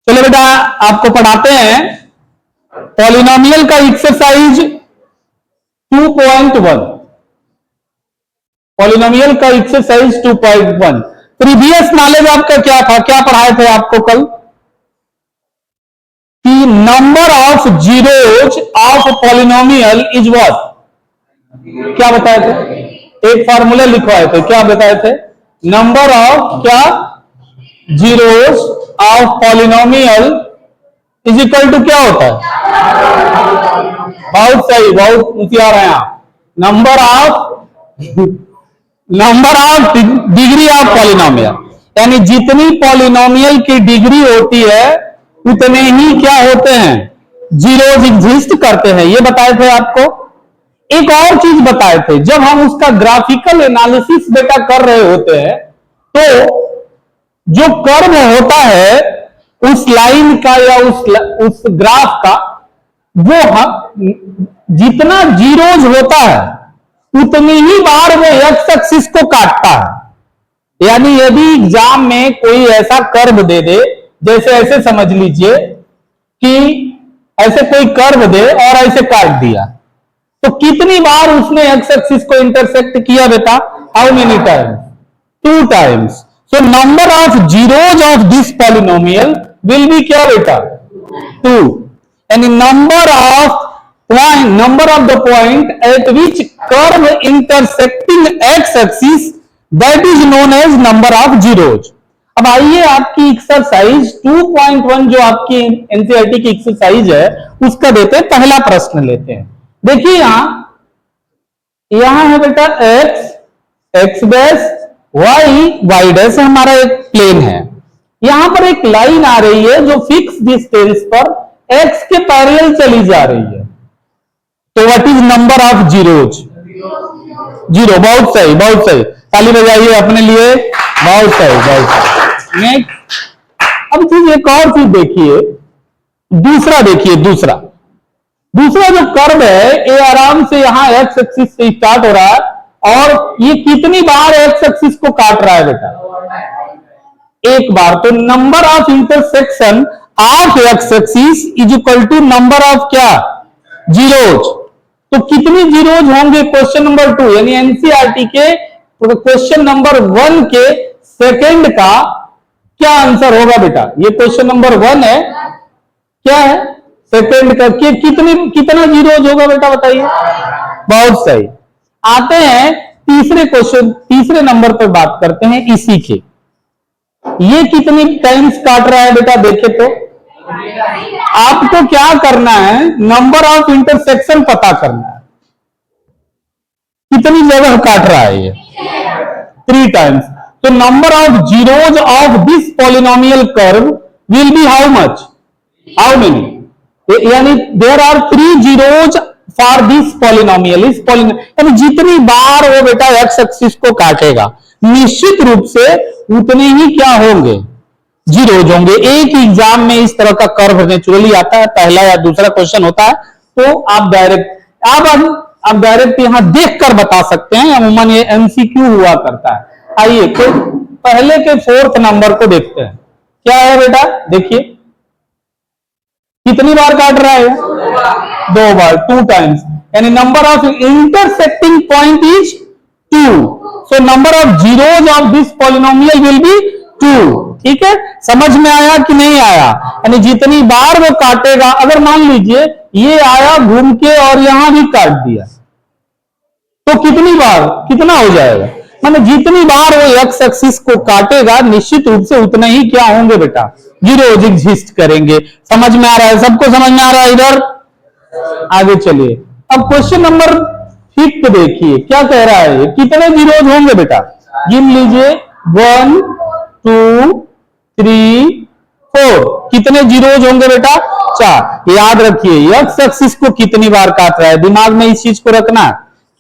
चलो बेटा आपको पढ़ाते हैं पॉलिनोमियल का एक्सरसाइज 2.1। पॉलिनोमियल का एक्सरसाइज 2.1। प्रीवियस नॉलेज आपका क्या था, क्या पढ़ाए थे आपको कल कि number of zeros of polynomial is what, क्या बताए थे? एक फॉर्मूला लिखवाए थे, क्या बताए थे? नंबर ऑफ क्या zeros of polynomial is equal to क्या होता है? बहुत सही, बहुत होशियार हैं आप। Number of degree of polynomial, यानी जितनी पॉलिनोमियल की डिग्री होती है उतने ही क्या होते हैं, जीरोज एग्जिस्ट करते हैं। ये बताए थे आपको। एक और चीज बताए थे, जब हम उसका ग्राफिकल एनालिसिस बेटा कर रहे होते हैं तो जो कर्व होता है उस लाइन का या उस ग्राफ का, वो जितना जीरोज होता है उतनी ही बार वो एक्स एक्सिस को काटता है। यानी यदि एग्जाम में कोई ऐसा कर्व दे दे, जैसे ऐसे समझ लीजिए कि ऐसे कोई कर्व दे और ऐसे काट दिया, तो कितनी बार उसने एक्स एक्सिस को इंटरसेक्ट किया बेटा? How many times? 2 times. So number of zeros of this polynomial will be क्या बेटा? 2। यानी number of the point at which curve intersecting X axis, that is known as number of zeros. अब आइए आपकी exercise 2.1 जो आपकी NCERT की exercise है उसका देते हैं, पहला प्रश्न लेते हैं। देखिए यहां है बेटा एक्स डैश वाई डैश हमारा एक प्लेन है। यहां पर एक लाइन आ रही है जो फिक्स डिस्टेंस पर एक्स के पैरेलल चली जा रही है, तो what is number of zeros? 0। बहुत सही, बहुत सही, ताली बजाइए अपने लिए। बहुत सही, बहुत सही। नेक्स्ट। अब चीज एक और चीज देखिए, दूसरा देखिए, दूसरा जो कर्व है ये आराम से यहां एक्स एक्सिस से स्टार्ट हो रहा है और ये कितनी बार एक्स एक्सिस को काट रहा है बेटा? एक बार। तो number of intersection of X axis is equal to number of क्या? जीरोज। तो कितनी जीरोज होंगे? क्वेश्चन नंबर 2 यानी एनसीईआरटी के क्वेश्चन नंबर 1 के सेकंड का क्या आंसर होगा बेटा? ये क्वेश्चन नंबर 1 है, क्या है? सेकंड का कितना जीरोज होगा बेटा बताइए? बहुत सही। आते हैं तीसरे क्वेश्चन, तीसरे नंबर पर बात करते हैं इसी के। ये कितनी टाइम्स काट रहा है बेटा? देखे तो आपको क्या करना है, नंबर ऑफ इंटरसेक्शन पता करना है। कितनी जगह काट रहा है ये? 3 टाइम्स। तो number of zeros of this polynomial curve will be how much? How many? यानी there are 3 zeros for this polynomial. इस यानी जितनी बार वो बेटा एक्स एक्सिस को काटेगा निश्चित रूप से उतने ही क्या होंगे? जीरोज होंगे। एक एग्जाम में इस तरह का कर्व नेचुरली आता है, पहला या दूसरा क्वेश्चन होता है, तो आप डायरेक्ट यहां देखकर बता सकते हैं। अमूमन ये एमसीक्यू हुआ करता है। आइए तो पहले के 4th नंबर को देखते हैं। क्या है बेटा? देखिए कितनी बार काट रहा है? 2 बार, 2 टाइम्स। यानी number of intersecting point is 2। So number of zeros of this polynomial will B 2। ठीक है, समझ में आया कि नहीं आया? यानी जितनी बार वो काटेगा, अगर मान लीजिए ये आया घूम के और यहां भी काट दिया, तो कितनी बार कितना हो जाएगा? मतलब जितनी बार वो एक्स एक्सिस को काटेगा निश्चित रूप से उतने ही क्या होंगे बेटा? जीरोज एग्जिस्ट करेंगे। समझ में आ रहा है? सबको समझ में आ रहा है? इधर आगे चलिए। अब क्वेश्चन नंबर 5 देखिए क्या कह रहा है। कितने जीरोज होंगे बेटा? गिन लीजिए, 1 2 3 4। कितने जीरोज होंगे बेटा? 4। याद रखिए एक्स एक्सिस को कितनी बार काट रहा है, दिमाग में इस चीज को रखना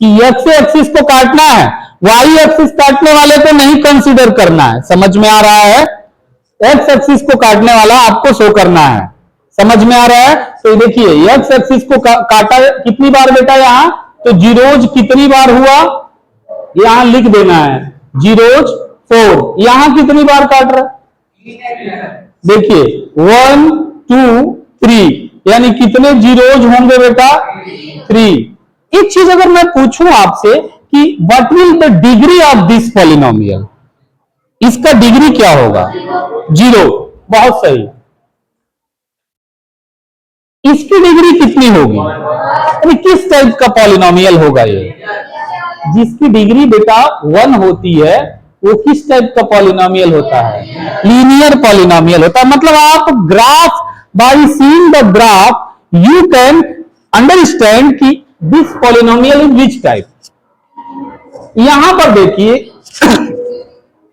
कि एक्स एक्सिस को काटना है, वाई एक्सिस काटने वाले को नहीं कंसीडर करना है। समझ में आ रहा है? एक्स एक्सिस को काटने वाला आपको शो करना है। समझ में आ रहा है? तो देखिए एक्स एक्सिस को काटा कितनी बार बेटा यहां, तो जीरोज कितनी बार हुआ यहां लिख देना है, जीरोज 4। यहां कितनी बार काट रहा है? देखिए 1 2 3, यानी कितने जीरोज होंगे बेटा? 3। एक चीज अगर मैं पूछूं आपसे कि what will the degree of this polynomial, इसका डिग्री क्या होगा? 0। बहुत सही। इसकी डिग्री कितनी होगी? यानी किस टाइप का पॉलिनोमियल होगा ये? जिसकी डिग्री बेटा 1 होती है वो किस टाइप का पॉलिनोमियल होता है? लीनियर पॉलिनोमियल होता है। मतलब आप graph, by seeing the graph you can understand कि this polynomial is which type. यहां पर देखिए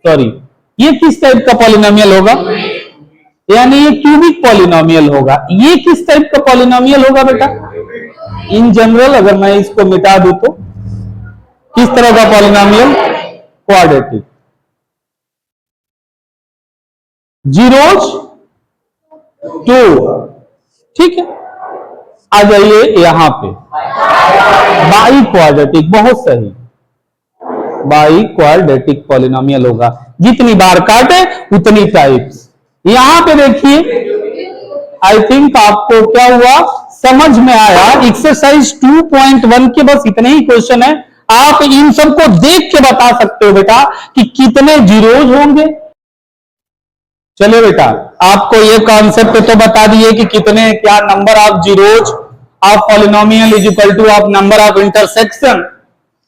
सॉरी, ये किस टाइप का पॉलिनोमियल होगा? यानी ये क्यूबिक पॉलिनोमियल होगा। ये किस टाइप का पॉलिनोमियल होगा बेटा? इन जनरल अगर मैं इसको मिटा दूं तो किस तरह का पॉलिनोमियल? क्वाड्रेटिक। जीरोज 2, ठीक है। आ जाइए यहां पे, बाई क्वाड्रेटिक। बहुत सही, बाई क्वाड्रेटिक पॉलिनोमियल होगा। जितनी बार काटे उतनी टाइप्स। यहां पे देखिए, आई थिंक आपको क्या हुआ, समझ में आया। एक्सरसाइज 2.1 के बस इतने ही क्वेश्चन है। आप इन सबको देख के बता सकते हो बेटा कि कितने जीरोज होंगे। चलिए बेटा, आपको ये कॉन्सेप्ट तो बता दिए कि कितने, क्या number of zeros of polynomial is equal two of number of intersection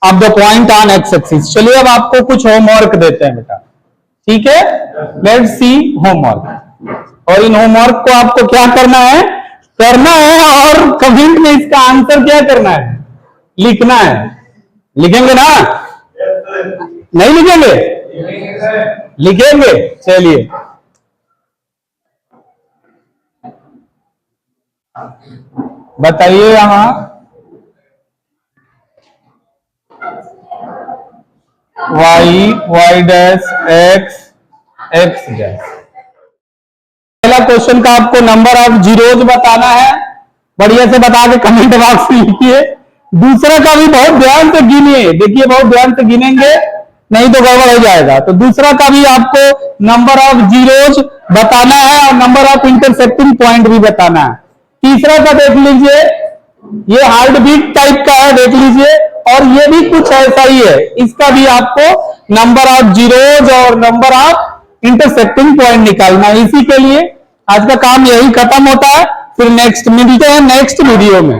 of the point on x axis. चलिए अब आपको कुछ होमवर्क देते हैं बेटा, ठीक है। Let's see homework. और इन होमवर्क को आपको क्या करना है और कमेंट में इसका आंसर क्या करना है? लिखना है। लिखेंगे ना? नहीं लिखेंगे? लिखेंगे। चलिए, बताइए यहां y dash x x dash. पहला क्वेश्चन का आपको नंबर ऑफ जीरोज बताना है। बढ़िया से बता के कमेंट बॉक्स में लिखिए। दूसरा का भी बहुत ध्यान से गिनिए। देखिए, बहुत ध्यान से गिनेंगे नहीं तो गड़बड़ हो जाएगा। तो दूसरा का भी आपको नंबर ऑफ जीरोज बताना है और नंबर ऑफ इंटरसेक्टिंग पॉइंट भी बताना है। तीसरा का देख लीजिए, ये हार्ट बीट टाइप का है, देख लीजिए। और ये भी कुछ ऐसा ही है। इसका भी आपको नंबर ऑफ जीरोज और नंबर ऑफ इंटरसेक्टिंग पॉइंट निकालना है। इसी के लिए आज का काम यही खत्म होता है। फिर नेक्स्ट मिलते हैं नेक्स्ट वीडियो में।